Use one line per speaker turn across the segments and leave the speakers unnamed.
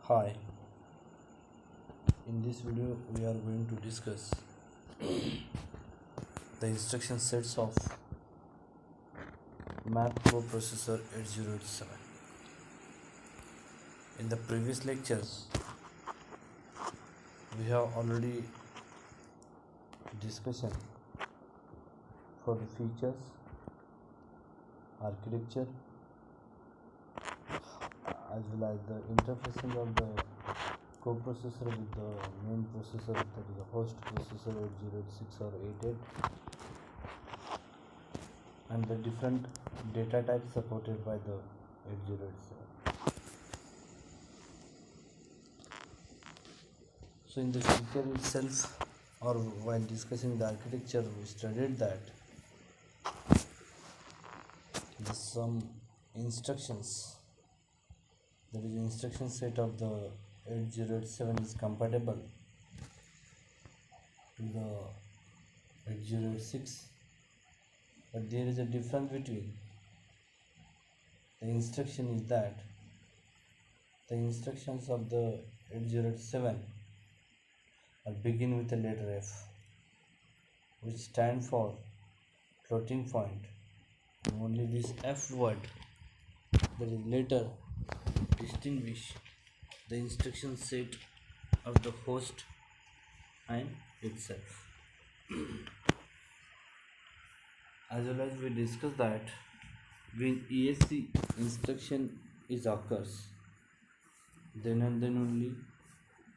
Hi, in this video we are going to discuss the instruction sets of Math Coprocessor 8087. In the previous lectures, we have already discussion for the features, architecture, as well as the interfacing of the coprocessor with the main processor, that is the host processor 8086 or 88, and the different data types supported by the 8087. So in the feature itself, or while discussing the architecture, we studied that some instructions, that is instruction set of the 8087 is compatible to the 8086, but there is a difference between the instruction is that the instructions of the 8087 are begin with the letter F, which stand for floating point. And only this F word, that is later, distinguish the instruction set of the host and itself. As well as we discussed that when ESC instruction is occurs, then and then only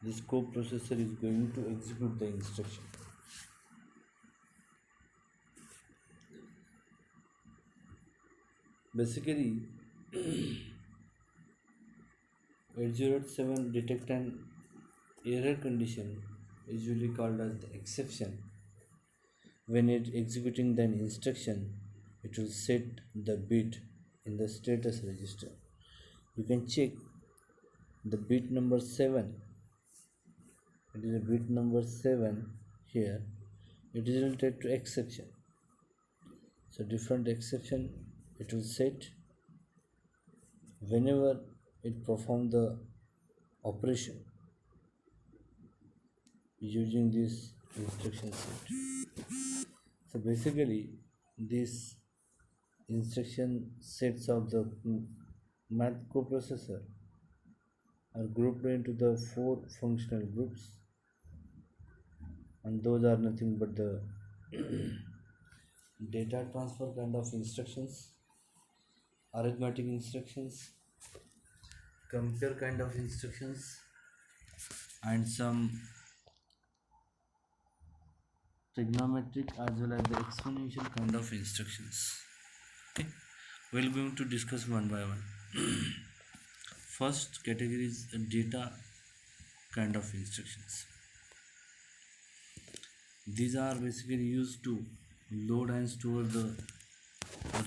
this coprocessor is going to execute the instruction. Basically, 8087 detect an error condition, usually called as the exception. When it executing the instruction, it will set the bit in the status register. You can check the bit number 7. It is a bit number 7 here. It is related to exception. So different exception it will set whenever it perform the operation using this instruction set. So basically these instruction sets of the math coprocessor are grouped into the 4 functional groups, and those are nothing but the data transfer kind of instructions, arithmetic instructions, compare kind of instructions, and some trigonometric as well as the exponential kind of instructions. Okay, we're going to discuss one by one. First category is data kind of instructions. These are basically used to load and store the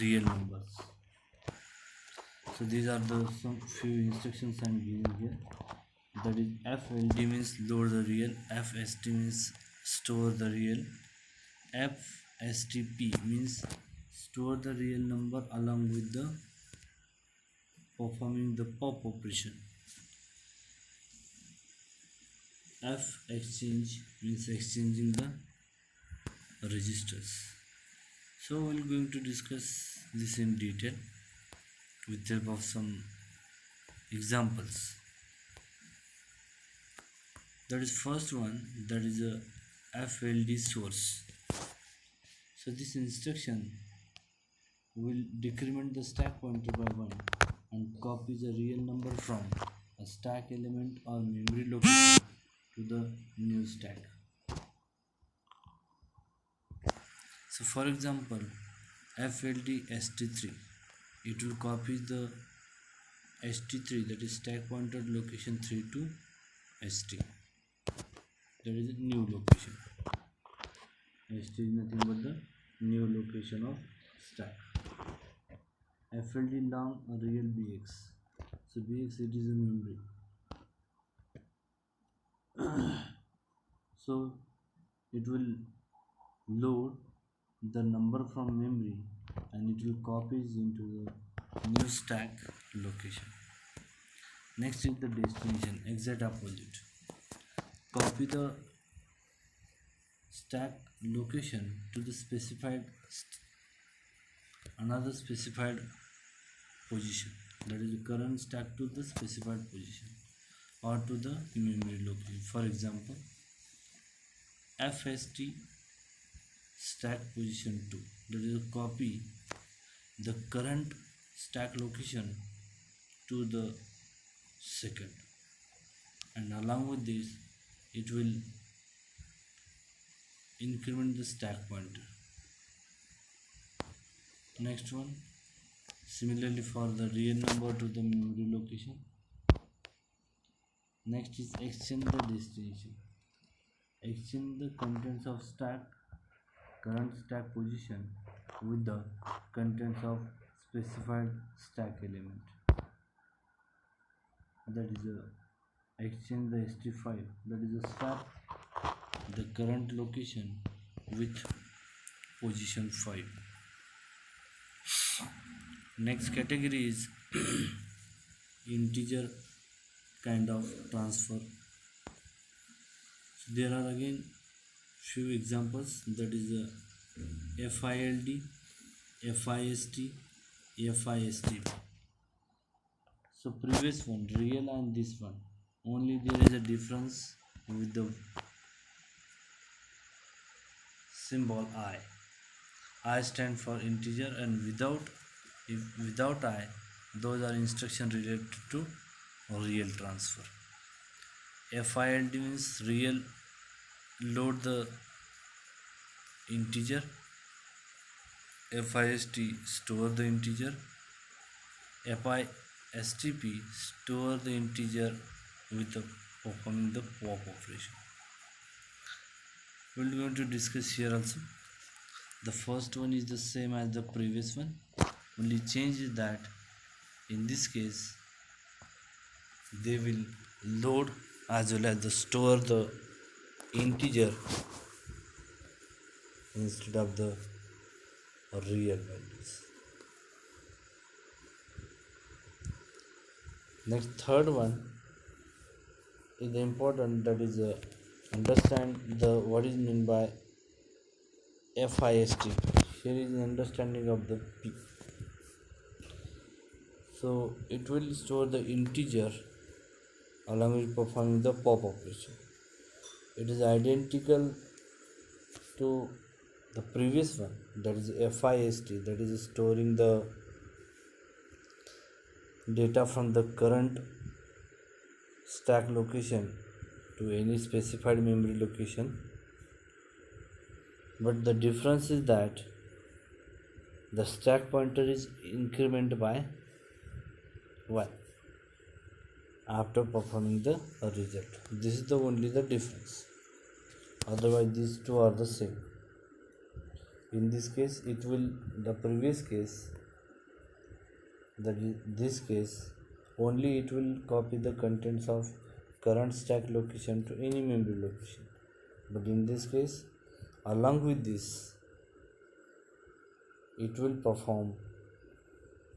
real numbers. So these are the some few instructions I'm giving here. That is FLD means load the real, FST means store the real, FSTP means store the real number along with the performing the pop operation. F exchange means exchanging the registers. So we're going to discuss this in detail with the help of some examples. That is first one, that is a FLD source. So this instruction will decrement the stack pointer by 1 and copy the real number from a stack element or memory location to the new stack. So for example, FLD ST3, it will copy the ST3, that is stack pointer location 3 to ST. That is a new location. ST is nothing but the new location of stack. FLD long real BX. So BX, it is a memory. So it will load the number from memory and it will copy into the new stack location. Next is the destination, exact opposite. Copy the stack location to the specified another specified position, that is the current stack to the specified position or to the memory location. For example, FST stack position 2, that is copy the current stack location to the second, and along with this it will increment the stack pointer. Next one, similarly for the real number to the memory location. Next is exchange the destination. Exchange the contents of stack current stack position with the contents of specified stack element, that is exchange the st5, that is swap the current location with position 5. Next category is integer kind of transfer. So there are again few examples, that is FILD, FIST, FIST. So previous one real and this one, only there is a difference with the symbol I. I stand for integer, and without I, those are instruction related to real transfer. FILD means real, load the integer. FIST store the integer. FISTP store the integer with the performing the pop operation. We are going to discuss here also. The first one is the same as the previous one, only change is that in this case they will load as well as the store the integer instead of the real values. Next, third one is the important, that is understand the what is meant by FIST. Here is an understanding of the P. So it will store the integer along with performing the pop operation. It is identical to the previous one, that is FIST, that is storing the data from the current stack location to any specified memory location. But the difference is that the stack pointer is incremented by 1 after performing the result. This is the only the difference. Otherwise these two are the same. In this case it will, the previous case, that is this case, only it will copy the contents of current stack location to any memory location. But in this case, along with this, it will perform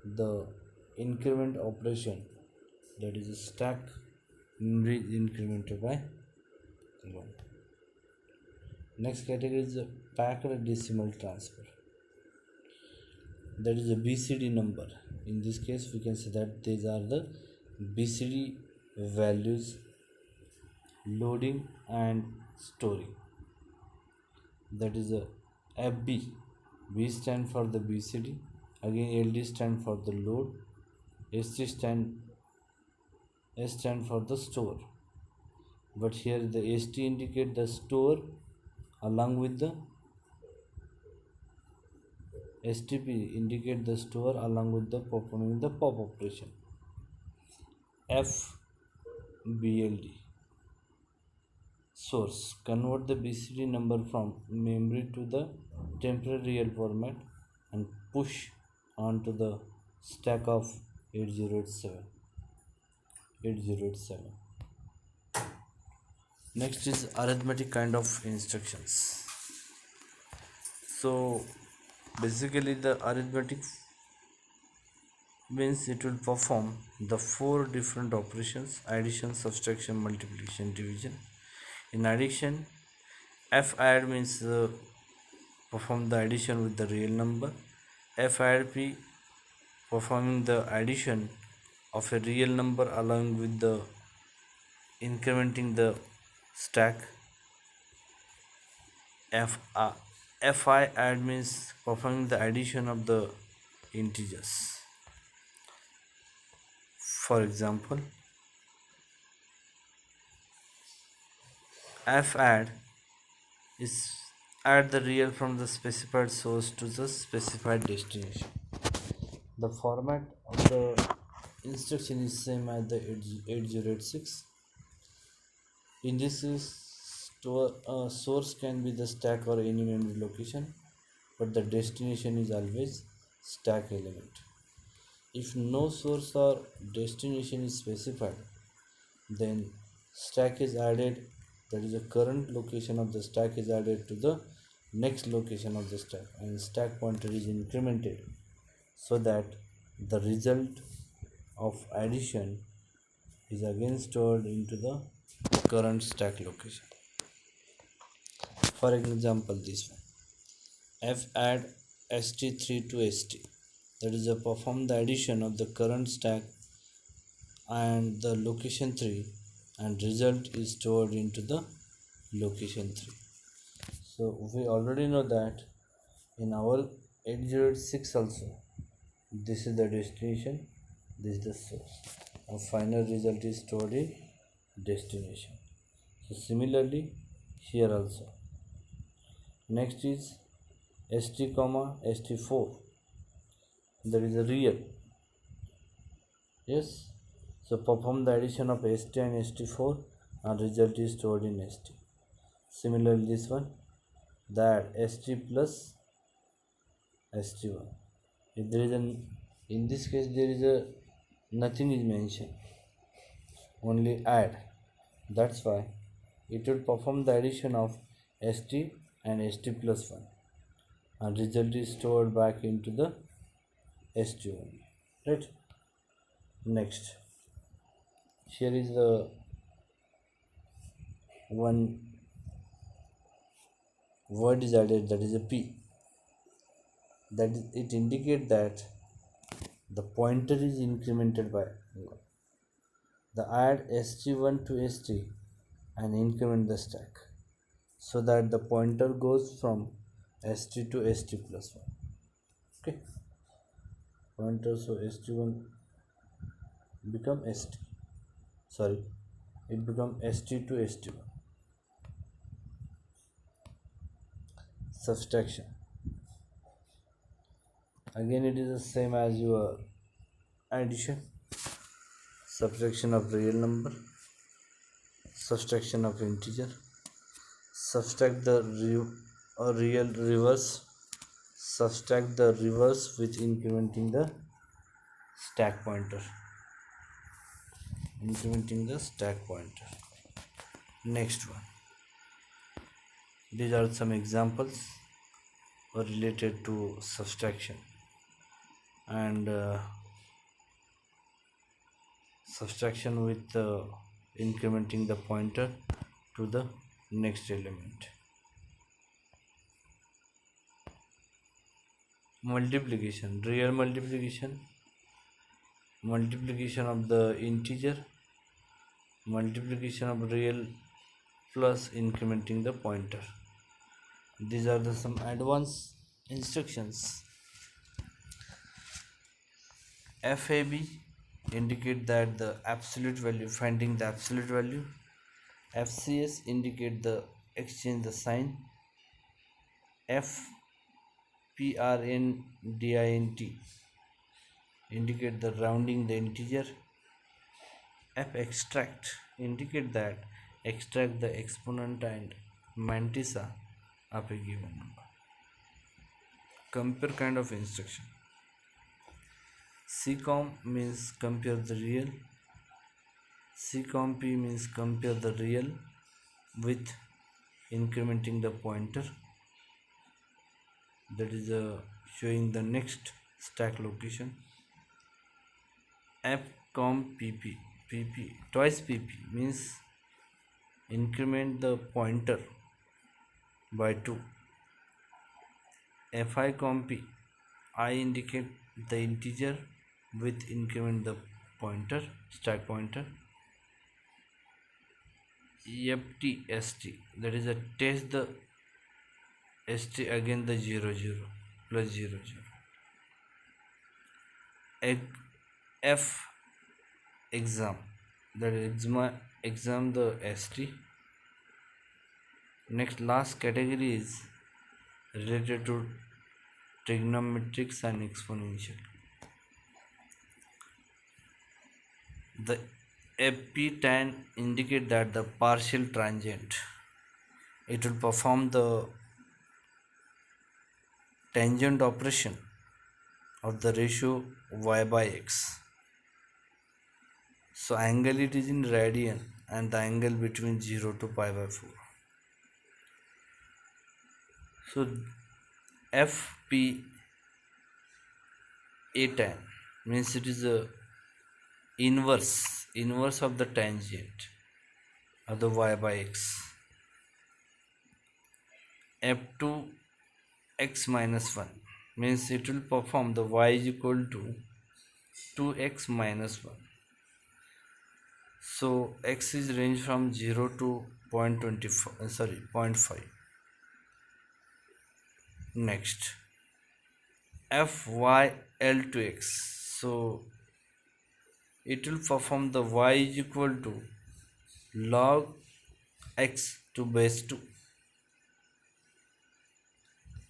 the increment operation, that is stack memory incremented by 1. Next category is the packed decimal transfer, that is a BCD number. In this case we can say that these are the BCD values loading and storing, that is a FB. B stand for the BCD, again LD stand for the load, ST stand for the store. But here the ST indicate the store along with the STP indicate the store along with the performing the pop operation. FBLD source convert the BCD number from memory to the temporary real format and push onto the stack of 8087. Next is arithmetic kind of instructions. So basically the arithmetic means it will perform the four different operations: addition, subtraction, multiplication, division. In addition, f add means perform the addition with the real number. F add p performing the addition of a real number along with the incrementing the stack. F fi add means performing the addition of the integers. For example, f add is add the real from the specified source to the specified destination. The format of the instruction is same as the 8086. In this source can be the stack or any memory location, but the destination is always stack element. If no source or destination is specified, then stack is added, that is the current location of the stack is added to the next location of the stack, and stack pointer is incremented so that the result of addition is again stored into the current stack location. For example, this one, f add st3 to st, that is perform the addition of the current stack and the location 3, and result is stored into the location 3. So we already know that in our 8086 also, this is the destination, this is the source. Our final result is stored in destination. So similarly here also. Next is st comma st4, that is a real. Yes, so perform the addition of st and st4 and result is stored in st. Similarly this one, that st plus st1. If there is an, in this case there is a nothing is mentioned, only add. That's why it will perform the addition of st and st plus 1, and result is stored back into the st only, right? Next, here is the one word is added, that is a p, that is, it indicates that the pointer is incremented by the add st1 to st and increment the stack so that the pointer goes from st to st plus 1. Okay, pointer, so st1 become st, sorry, it become st to st1. Subtraction, again it is the same as your addition. Subtraction of real number, subtraction of integer, subtract the real reverse, subtract the reverse with incrementing the stack pointer, incrementing the stack pointer. Next one, these are some examples related to subtraction and subtraction with incrementing the pointer to the next element. Multiplication, real multiplication, multiplication of the integer, multiplication of real plus incrementing the pointer. These are the some advanced instructions. FAB indicate that the absolute value, finding the absolute value. FCS indicate the exchange the sign. FPRNDINT indicate the rounding the integer. F extract indicate that extract the exponent and mantissa of a given number. Compare kind of instruction. CCOM means compare the real. CCOMP means compare the real with incrementing the pointer, that is showing the next stack location. f com pp, twice pp means increment the pointer by 2. Fi comp I indicate the integer with increment the pointer, stack pointer. ft that is a test the st again the 0 0 plus 0 0. F exam that is exam the st. Next last category is related to trigonometrics and exponential. The epitan indicate that the partial tangent, it will perform the tangent operation of the ratio y by x. So angle it is in radian and the angle between 0 to pi by 4. So fp tan means it is a inverse of the tangent of the y by x. f2 x minus 1 means it will perform the y is equal to 2x minus 1. So x is range from 0 to 0.25 sorry 0.5. Next fyl to x, so it will perform the y is equal to log x to base 2.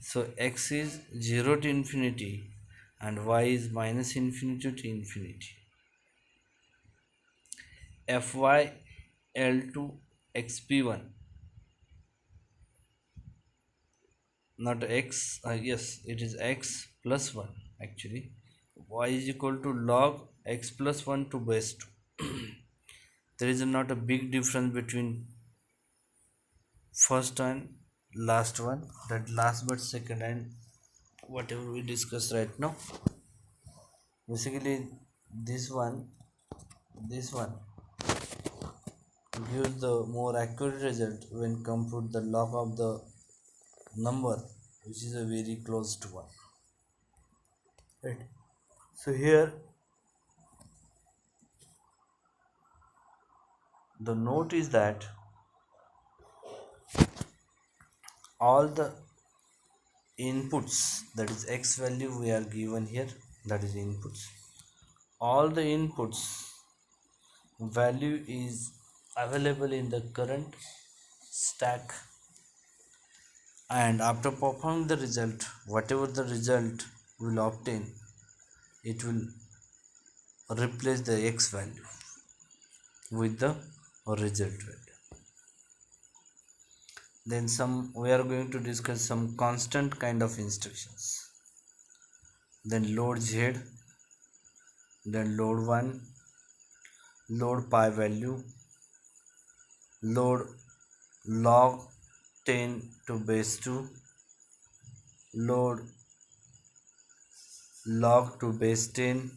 So x is 0 to infinity and y is minus infinity to infinity. fyl to xp1, not x, yes it is x plus 1 actually. Y is equal to log x plus 1 to base 2. There is not a big difference between first and last one, that last but second and whatever we discuss right now. Basically this one gives the more accurate result when compute the log of the number which is a very close to 1, right? So here the note is that all the inputs, that is x value we are given here, that is inputs, all the inputs value is available in the current stack, and after performing the result, whatever the result will obtain, it will replace the x value with the result value. Then we are going to discuss some constant kind of instructions. Then load z, then load 1, load pi value, load log 10 to base 2, load log to base 10.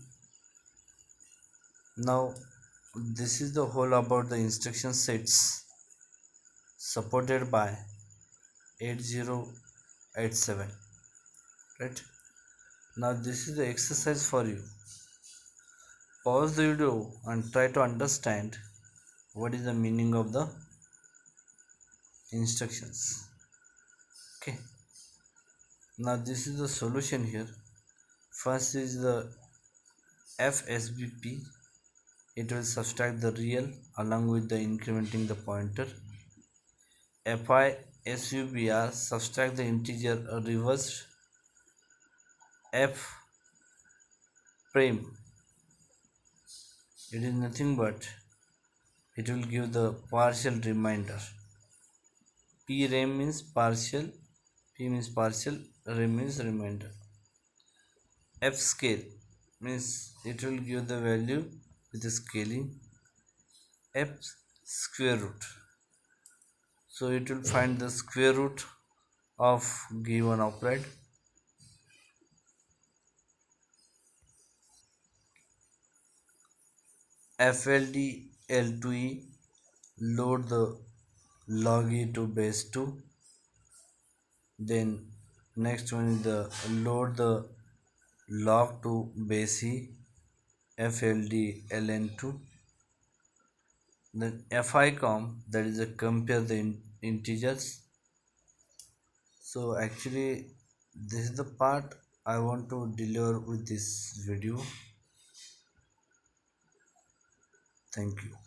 Now this is the whole about the instruction sets supported by 8087, right? Now this is the exercise for you. Pause the video and try to understand what is the meaning of the instructions. Okay, now this is the solution here. First is the fsbp, it will subtract the real along with the incrementing the pointer. fi subr, subtract the integer reversed. F prime, it is nothing but it will give the partial remainder. P rem means partial, P means partial, rem means remainder. F scale means it will give the value with the scaling. F square root, so it will find the square root of given operand. FLD L2E, load the log e to base 2. Then next one is the load the log to base e, FLD ln2. Then FICOM, that is a compare the integers. So actually this is the part I want to deliver with this video. Thank you.